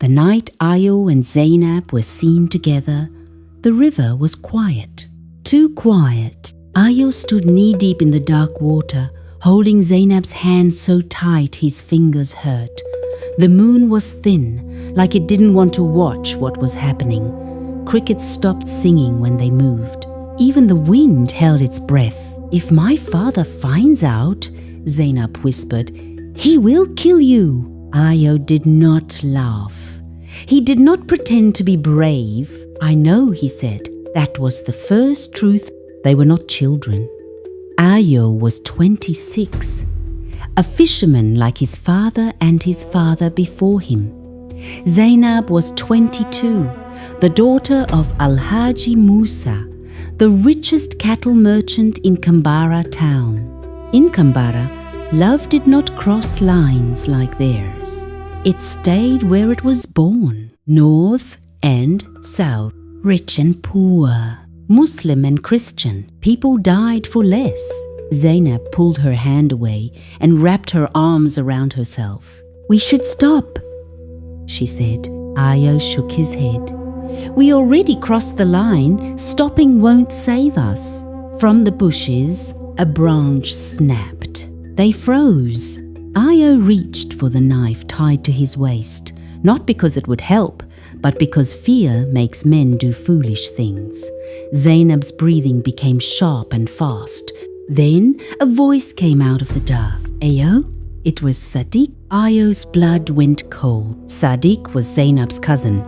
The night Ayo and Zainab were seen together, the river was quiet. Too quiet. Ayo stood knee-deep in the dark water, holding Zainab's hand so tight his fingers hurt. The moon was thin, like it didn't want to watch what was happening. Crickets stopped singing when they moved. Even the wind held its breath. "If my father finds out," Zainab whispered, "he will kill you." Ayo did not laugh. He did not pretend to be brave. "I know," he said. That was the first truth. They were not children. Ayo was 26, a fisherman like his father and his father before him. Zainab was 22, the daughter of Alhaji Musa, the richest cattle merchant in Kambara town. In Kambara, love did not cross lines like theirs. It stayed where it was born, north and south, rich and poor, Muslim and Christian. People died for less. Zainab pulled her hand away and wrapped her arms around herself. "We should stop," she said. Ayo shook his head. "We already crossed the line. Stopping won't save us." From the bushes, a branch snapped. They froze. Ayo reached for the knife tied to his waist, not because it would help, but because fear makes men do foolish things. Zainab's breathing became sharp and fast. Then a voice came out of the dark. "Ayo?" It was Sadiq. Ayo's blood went cold. Sadiq was Zainab's cousin.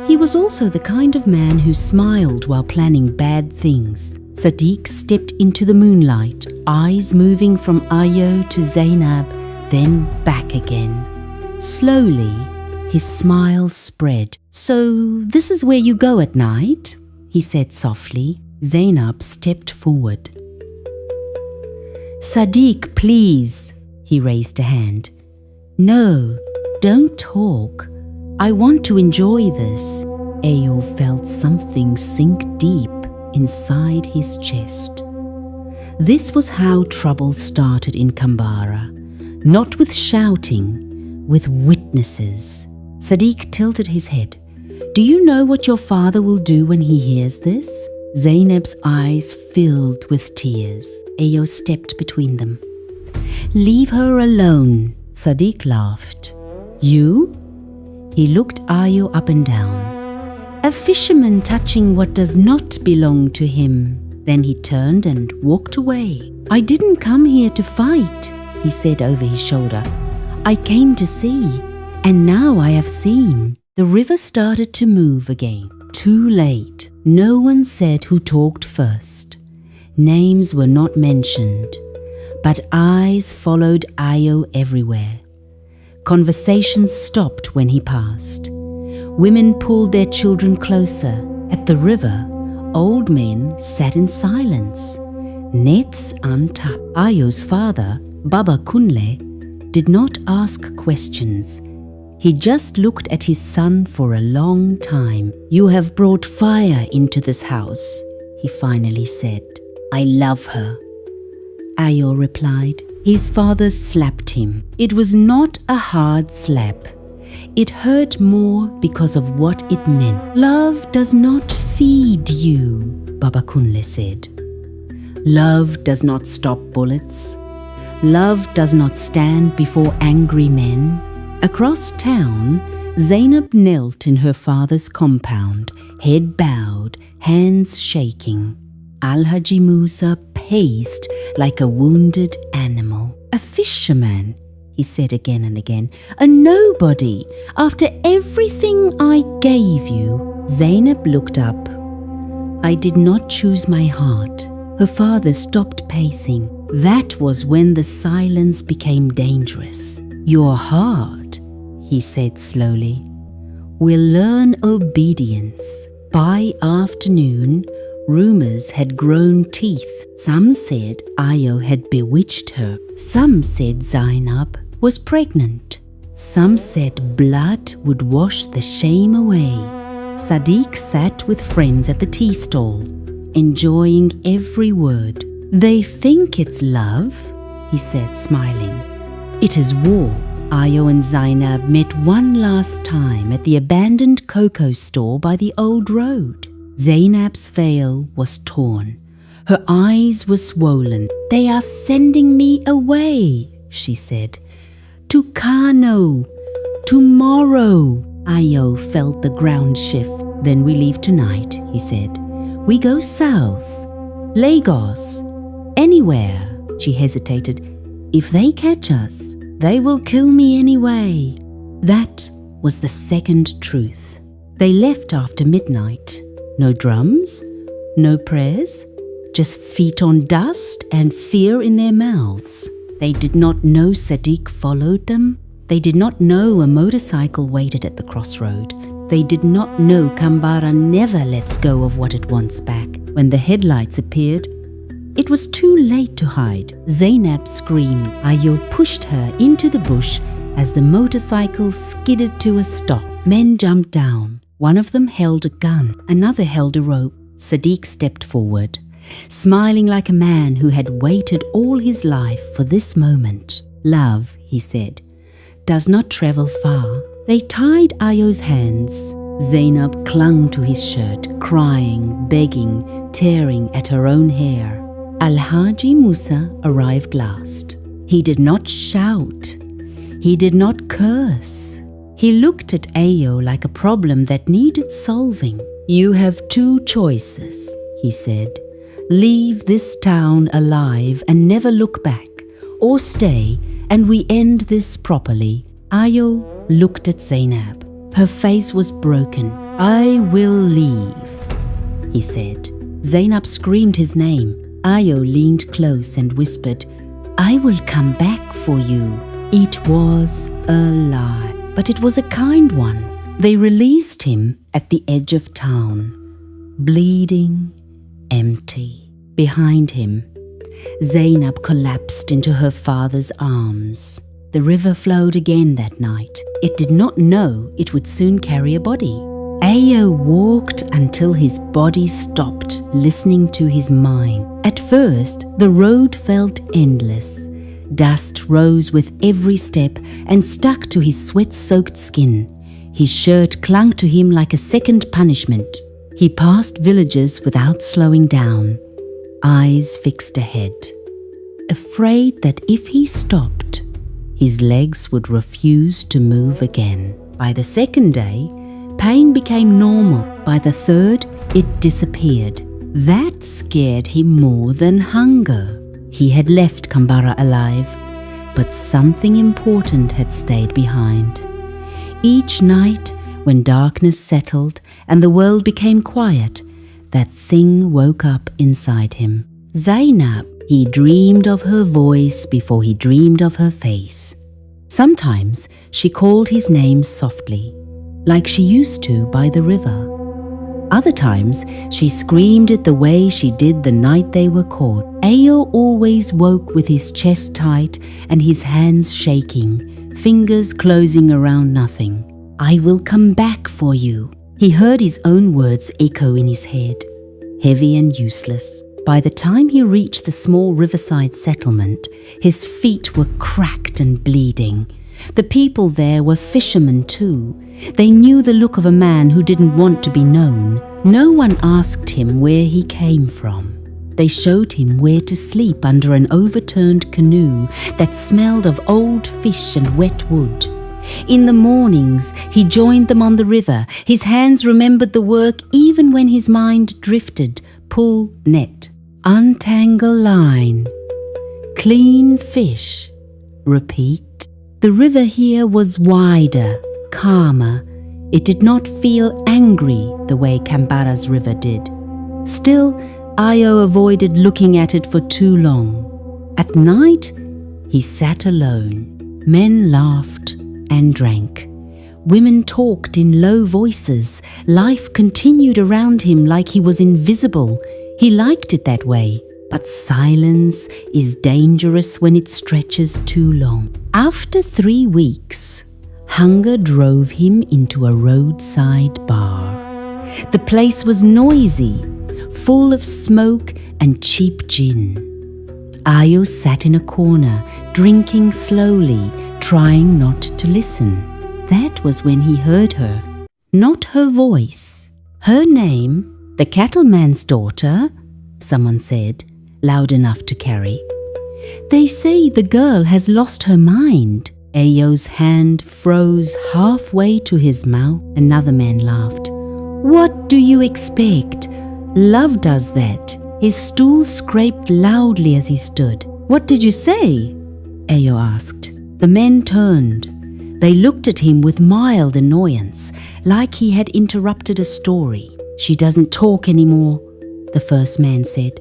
He was also the kind of man who smiled while planning bad things. Sadiq stepped into the moonlight, eyes moving from Ayo to Zainab, then back again. Slowly, his smile spread. "So this is where you go at night?" he said softly. Zainab stepped forward. "Sadiq, please." He raised a hand. "No, don't talk. I want to enjoy this." Ayo felt something sink deep inside his chest. This was how trouble started in Kambara. Not with shouting, with witnesses. Sadiq tilted his head. "Do you know what your father will do when he hears this?" Zainab's eyes filled with tears. Ayo stepped between them. "Leave her alone," Sadiq laughed. "You?" He looked Ayo up and down. "A fisherman touching what does not belong to him." Then he turned and walked away. "I didn't come here to fight," he said over his shoulder. "I came to see, and now I have seen." The river started to move again. Too late. No one said who talked first. Names were not mentioned, but eyes followed Ayo everywhere. Conversations stopped when he passed. Women pulled their children closer. At the river, old men sat in silence, nets untucked. Ayo's father, Baba Kunle, did not ask questions. He just looked at his son for a long time. "You have brought fire into this house," he finally said. "I love her." Ayo replied. His father slapped him. It was not a hard slap. It hurt more because of what it meant. "Love does not feed you," Baba Kunle said. "Love does not stop bullets. Love does not stand before angry men." Across town, Zainab knelt in her father's compound, head bowed, hands shaking. Alhaji Musa paced like a wounded animal. "A fisherman," he said again and again. "A nobody, after everything I gave you." Zainab looked up. "I did not choose my heart." Her father stopped pacing. That was when the silence became dangerous. "Your heart," he said slowly, "will learn obedience." By afternoon, rumors had grown teeth. Some said Ayo had bewitched her. Some said Zainab was pregnant. Some said blood would wash the shame away. Sadiq sat with friends at the tea stall, enjoying every word. "They think it's love," he said, smiling. "It is war." Ayo and Zainab met one last time at the abandoned cocoa store by the old road. Zainab's veil was torn. Her eyes were swollen. "They are sending me away," she said. "To Kano. Tomorrow." Ayo felt the ground shift. "Then we leave tonight," he said. "We go south. Lagos. Anywhere." She hesitated. "If they catch us, they will kill me anyway." That was the second truth. They left after midnight. No drums, no prayers, just feet on dust and fear in their mouths. They did not know Sadiq followed them. They did not know a motorcycle waited at the crossroad. They did not know Kambara never lets go of what it wants back. When the headlights appeared, it was too late to hide. Zainab screamed. Ayo pushed her into the bush as the motorcycle skidded to a stop. Men jumped down. One of them held a gun. Another held a rope. Sadiq stepped forward, smiling like a man who had waited all his life for this moment. "Love," he said, "does not travel far." They tied Ayo's hands. Zainab clung to his shirt, crying, begging, tearing at her own hair. Al-Haji Musa arrived last. He did not shout. He did not curse. He looked at Ayo like a problem that needed solving. "You have two choices," he said. "Leave this town alive and never look back, or stay and we end this properly." Ayo looked at Zainab. Her face was broken. "I will leave," he said. Zainab screamed his name. Ayo leaned close and whispered, "I will come back for you." It was a lie, but it was a kind one. They released him at the edge of town, bleeding, empty. Behind him, Zainab collapsed into her father's arms. The river flowed again that night. It did not know it would soon carry a body. Ayo walked until his body stopped, listening to his mind. At first, the road felt endless. Dust rose with every step and stuck to his sweat-soaked skin. His shirt clung to him like a second punishment. He passed villages without slowing down, eyes fixed ahead, afraid that if he stopped, his legs would refuse to move again. By the second day, pain became normal. By the third, it disappeared. That scared him more than hunger. He had left Kambara alive, but something important had stayed behind. Each night, when darkness settled and the world became quiet, that thing woke up inside him. Zainab. He dreamed of her voice before he dreamed of her face. Sometimes she called his name softly, like she used to by the river. Other times she screamed it the way she did the night they were caught. Ayo always woke with his chest tight and his hands shaking, fingers closing around nothing. "I will come back for you." He heard his own words echo in his head, heavy and useless. By the time he reached the small riverside settlement, his feet were cracked and bleeding. The people there were fishermen too. They knew the look of a man who didn't want to be known. No one asked him where he came from. They showed him where to sleep under an overturned canoe that smelled of old fish and wet wood. In the mornings, he joined them on the river. His hands remembered the work even when his mind drifted. Pull net, untangle line, clean fish, repeat. The river here was wider, calmer. It did not feel angry the way Kambara's river did. Still, Ayo avoided looking at it for too long. At night, he sat alone. Men laughed and drank. Women talked in low voices. Life continued around him like he was invisible. He liked it that way. But silence is dangerous when it stretches too long. After 3 weeks, hunger drove him into a roadside bar. The place was noisy, full of smoke and cheap gin. Ayo sat in a corner, drinking slowly, trying not to listen. That was when he heard her. Not her voice. Her name, the cattleman's daughter, someone said, loud enough to carry. They say the girl has lost her mind. Ayo's hand froze halfway to his mouth. Another man laughed. What do you expect? Love does that. His stool scraped loudly as he stood. What did you say? Ayo asked. The men turned. They looked at him with mild annoyance, like he had interrupted a story. She doesn't talk anymore, the first man said.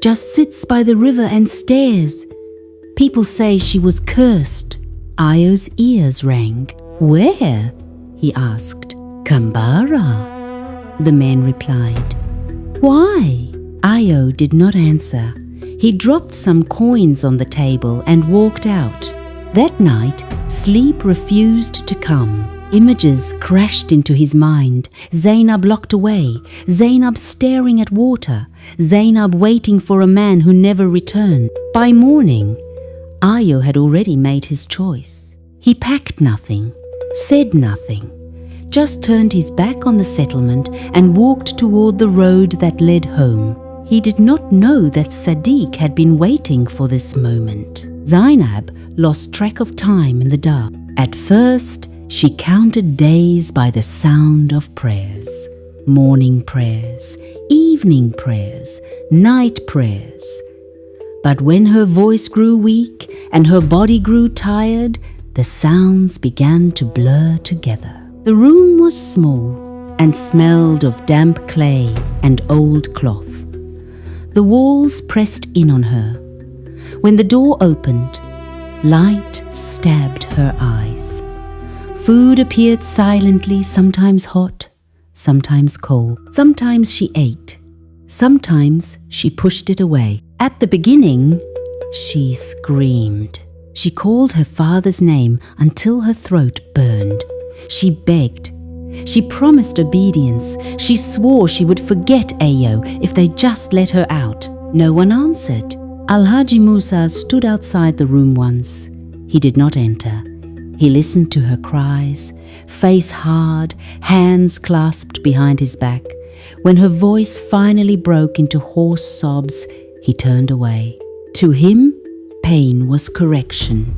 Just sits by the river and stares. People say she was cursed. Ayo's ears rang. Where? He asked. Kambara, the man replied. Why? Ayo did not answer. He dropped some coins on the table and walked out. That night, sleep refused to come. Images crashed into his mind. Zainab locked away. Zainab staring at water. Zainab waiting for a man who never returned. By morning, Ayo had already made his choice. He packed nothing, said nothing, just turned his back on the settlement and walked toward the road that led home. He did not know that Sadiq had been waiting for this moment. Zainab lost track of time in the dark. At first, she counted days by the sound of prayers. Morning prayers, evening prayers, night prayers. But when her voice grew weak and her body grew tired, the sounds began to blur together. The room was small and smelled of damp clay and old cloth. The walls pressed in on her. When the door opened, light stabbed her eyes. Food appeared silently, sometimes hot, sometimes cold. Sometimes she ate. Sometimes she pushed it away. At the beginning, she screamed. She called her father's name until her throat burned. She begged. She promised obedience. She swore she would forget Ayo if they just let her out. No one answered. Al-Haji Musa stood outside the room once. He did not enter. He listened to her cries, face hard, hands clasped behind his back. When her voice finally broke into hoarse sobs, he turned away. To him, pain was correction.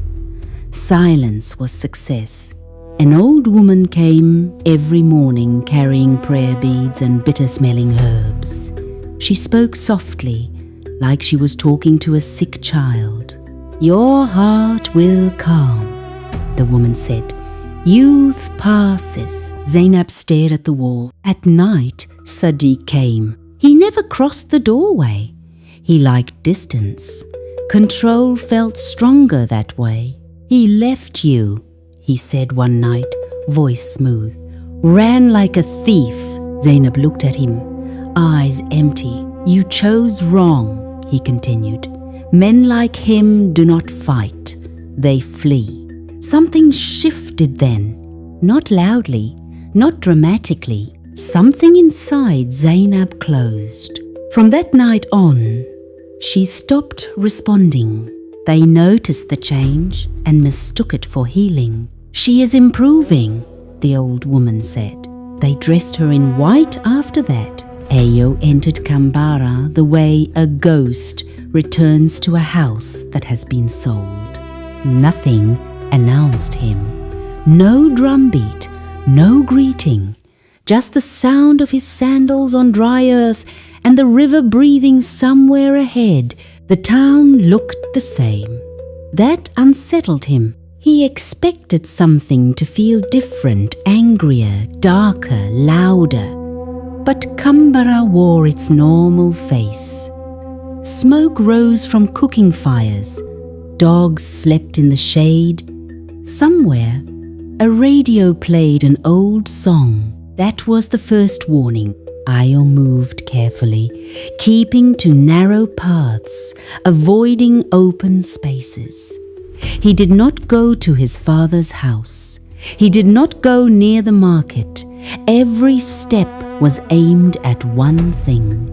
Silence was success. An old woman came every morning carrying prayer beads and bitter-smelling herbs. She spoke softly, like she was talking to a sick child. Your heart will calm, the woman said. Youth passes. Zainab stared at the wall. At night, Sadiq came. He never crossed the doorway. He liked distance. Control felt stronger that way. He left you, he said one night, voice smooth. Ran like a thief. Zainab looked at him, eyes empty. You chose wrong, he continued. Men like him do not fight. They flee. Something shifted then. Not loudly, not dramatically. Something inside Zainab closed. From that night on, she stopped responding. They noticed the change and mistook it for healing. She is improving, the old woman said. They dressed her in white after that. Ayo entered Kambara the way a ghost returns to a house that has been sold. Nothing announced him. No drumbeat, no greeting, just the sound of his sandals on dry earth and the river breathing somewhere ahead. The town looked the same. That unsettled him. He expected something to feel different, angrier, darker, louder. But Kambara wore its normal face. Smoke rose from cooking fires. Dogs slept in the shade. Somewhere, a radio played an old song. That was the first warning. Ayo moved carefully, keeping to narrow paths, avoiding open spaces. He did not go to his father's house. He did not go near the market. Every step was aimed at one thing.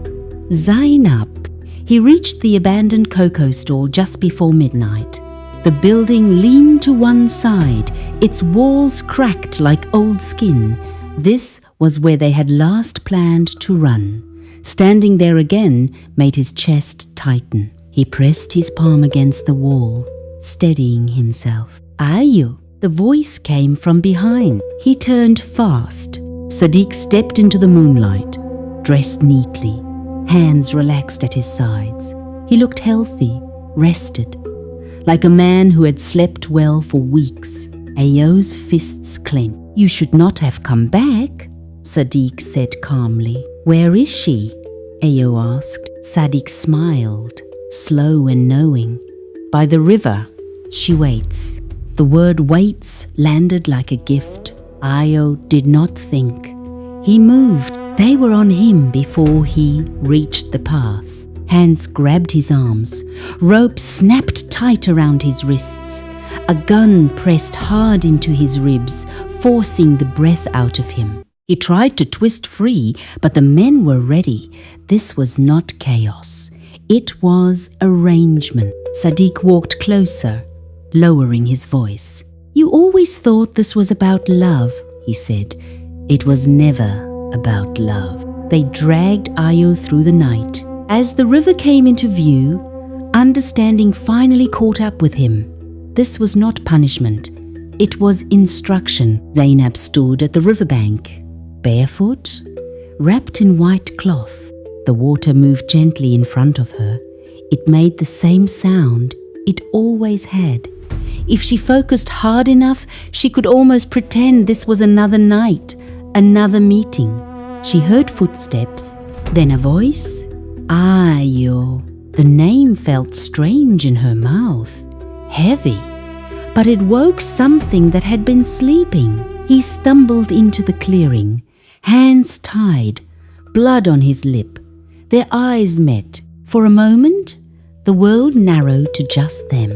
Zainab. He reached the abandoned cocoa store just before midnight. The building leaned to one side, its walls cracked like old skin. This was where they had last planned to run. Standing there again made his chest tighten. He pressed his palm against the wall, steadying himself. Ayo! The voice came from behind. He turned fast. Sadiq stepped into the moonlight, dressed neatly, hands relaxed at his sides. He looked healthy, rested, like a man who had slept well for weeks. Ayo's fists clenched. You should not have come back, Sadiq said calmly. Where is she? Ayo asked. Sadiq smiled, slow and knowing. By the river. She waits. The word waits landed like a gift. Ayo did not think. He moved. They were on him before he reached the path. Hands grabbed his arms. Rope snapped tight around his wrists. A gun pressed hard into his ribs, forcing the breath out of him. He tried to twist free, but the men were ready. This was not chaos. It was arrangement. Sadiq walked closer, lowering his voice. You always thought this was about love, he said. It was never about love. They dragged Ayo through the night. As the river came into view, understanding finally caught up with him. This was not punishment. It was instruction. Zainab stood at the riverbank, barefoot, wrapped in white cloth. The water moved gently in front of her. It made the same sound it always had. If she focused hard enough, she could almost pretend this was another night, another meeting. She heard footsteps, then a voice. Ayo. The name felt strange in her mouth, heavy, but it woke something that had been sleeping. He stumbled into the clearing, hands tied, blood on his lip. Their eyes met. For a moment, the world narrowed to just them.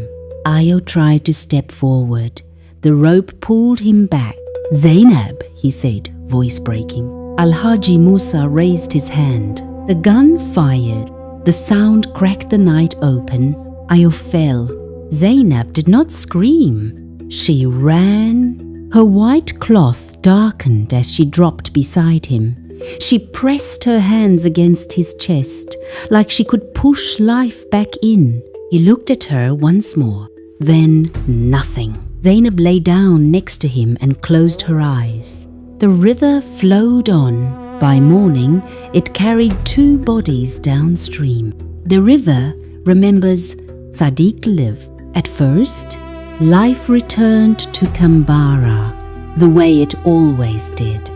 Ayo tried to step forward. The rope pulled him back. Zainab, he said, voice breaking. Al-Haji Musa raised his hand. The gun fired. The sound cracked the night open. Ayo fell. Zainab did not scream. She ran. Her white cloth darkened as she dropped beside him. She pressed her hands against his chest, like she could push life back in. He looked at her once more. Then nothing. Zainab lay down next to him and closed her eyes. The river flowed on. By morning, it carried two bodies downstream. The river remembers Sadiq lived. At first, life returned to Kambara the way it always did.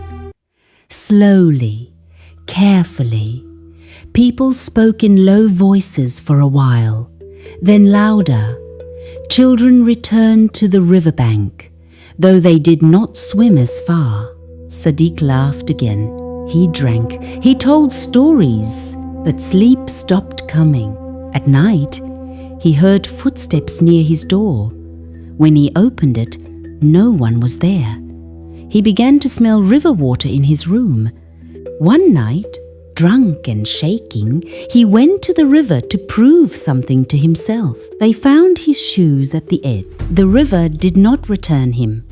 Slowly, carefully, people spoke in low voices for a while, then louder. Children returned to the riverbank, though they did not swim as far. Sadiq laughed again. He drank. He told stories, but sleep stopped coming. At night, he heard footsteps near his door. When he opened it, no one was there. He began to smell river water in his room. One night, drunk and shaking, he went to the river to prove something to himself. They found his shoes at the edge. The river did not return him.